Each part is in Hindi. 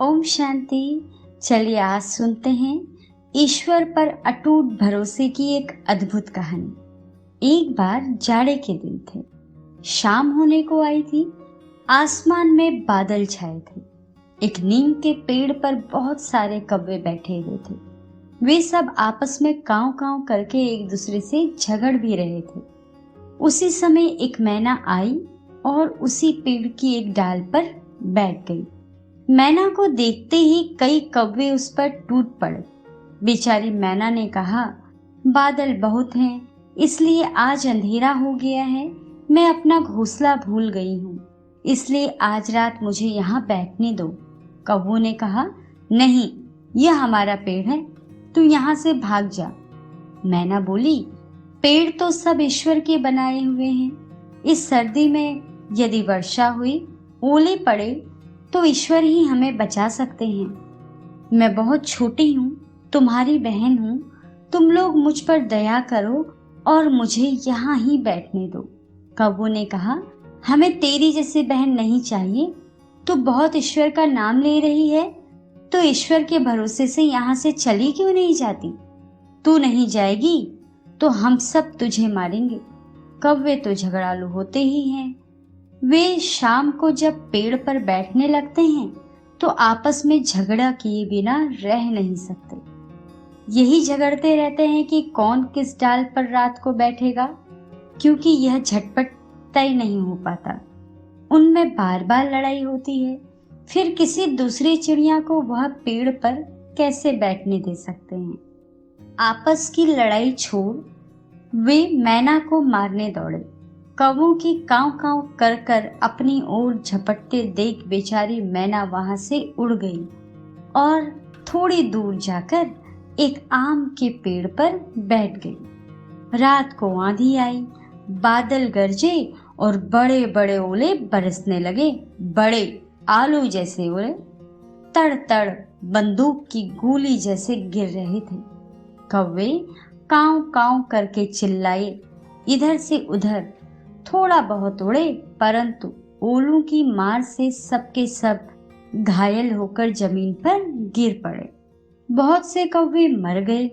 ओम शांति। चलिए आज सुनते हैं ईश्वर पर अटूट भरोसे की एक अद्भुत कहानी। एक बार जाड़े के दिन थे, शाम होने को आई थी। आसमान में बादल छाए थे। एक नीम के पेड़ पर बहुत सारे कौवे बैठे हुए थे। वे सब आपस में कांव कांव करके एक दूसरे से झगड़ भी रहे थे। उसी समय एक मैना आई और उसी पेड़ की एक डाल पर बैठ गई। मैना को देखते ही कई कौवे उस पर टूट पड़े। बेचारी मैना ने कहा, बादल बहुत हैं, इसलिए आज अंधेरा हो गया है। मैं अपना घोंसला भूल गई हूँ, इसलिए आज रात मुझे यहाँ बैठने दो। कौवों ने कहा, नहीं, यह हमारा पेड़ है, तू यहाँ से भाग जा। मैना बोली, पेड़ तो सब ईश्वर के बनाए हुए हैं। इस सर्दी में यदि वर्षा हुई, ओले पड़े, तो ईश्वर ही हमें बचा सकते हैं। मैं बहुत छोटी हूँ, तुम्हारी बहन हूँ। तुम लोग मुझ पर दया करो और मुझे यहाँ ही बैठने दो। कौवों ने कहा, हमें तेरी जैसी बहन नहीं चाहिए। तू बहुत ईश्वर का नाम ले रही है, तो ईश्वर के भरोसे से यहाँ से चली क्यों नहीं जाती? तू नहीं जाएगी तो हम सब तुझे मारेंगे। कौवे तो झगड़ालू होते ही हैं। वे शाम को जब पेड़ पर बैठने लगते हैं तो आपस में झगड़ा किए बिना रह नहीं सकते। यही झगड़ते रहते हैं कि कौन किस डाल पर रात को बैठेगा, क्योंकि यह झटपट तय नहीं हो पाता। उनमें बार बार लड़ाई होती है। फिर किसी दूसरी चिड़िया को वह पेड़ पर कैसे बैठने दे सकते हैं? आपस की लड़ाई छोड़ वे मैना को मारने दौड़े। कौवों की कांव कांव कर कर अपनी ओर झपटते देख बेचारी मैना वहां से उड़ गई और थोड़ी दूर जाकर एक आम के पेड़ पर बैठ गई। रात को आंधी आई, बादल गरजे और बड़े बड़े ओले बरसने लगे। बड़े आलू जैसे ओले तड़ तड़ बंदूक की गोली जैसे गिर रहे थे। कौवे कांव कांव करके चिल्लाए। इधर से उधर थोड़ा बहुत उड़े, परंतु ओलों की मार से सबके सब घायल होकर जमीन पर गिर पड़े। बहुत से कौवे मर गए।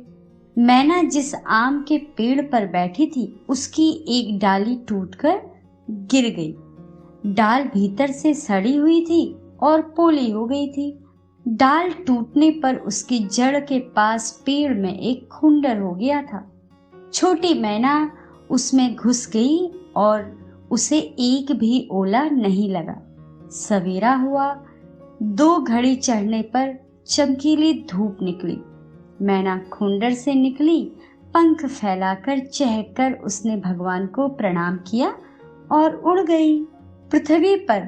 मैना जिस आम के पेड़ पर बैठी थी, उसकी एक डाली टूटकर गिर गई। डाल भीतर से सड़ी हुई थी और पोली हो गई थी। डाल टूटने पर उसकी जड़ के पास पेड़ में एक खुंडर हो गया था। छोटी मैना उसमें घुस गई और उसे एक भी ओला नहीं लगा। सवेरा हुआ। 2 घड़ी चढ़ने पर चमकीली धूप निकली। मैना खुंडर से निकली। पंख फैलाकर चहककर उसने भगवान को प्रणाम किया और उड़ गई। पृथ्वी पर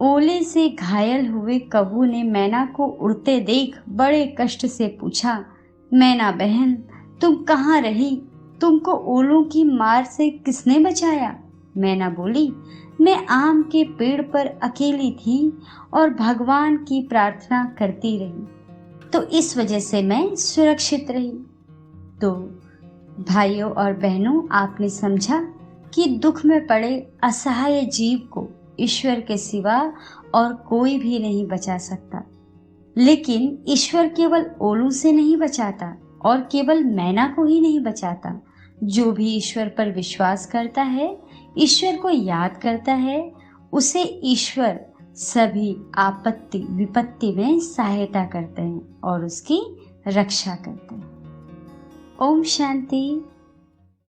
ओले से घायल हुए कौवों ने मैना को उड़ते देख बड़े कष्ट से पूछा, मैना बहन, तुम कहाँ रही? तुमको ओलों की मार से किसने बचाया? मैना बोली, मैं आम के पेड़ पर अकेली थी और भगवान की प्रार्थना करती रही, तो इस वजह से मैं सुरक्षित रही। तो भाइयों और बहनों, आपने समझा कि दुख में पड़े असहाय जीव को ईश्वर के सिवा और कोई भी नहीं बचा सकता। लेकिन ईश्वर केवल ओलों से नहीं बचाता और केवल मैना को ही नहीं बचाता। जो भी ईश्वर पर विश्वास करता है, ईश्वर को याद करता है, उसे ईश्वर सभी आपत्ति विपत्ति में सहायता करते हैं और उसकी रक्षा करते हैं। ओम शांति।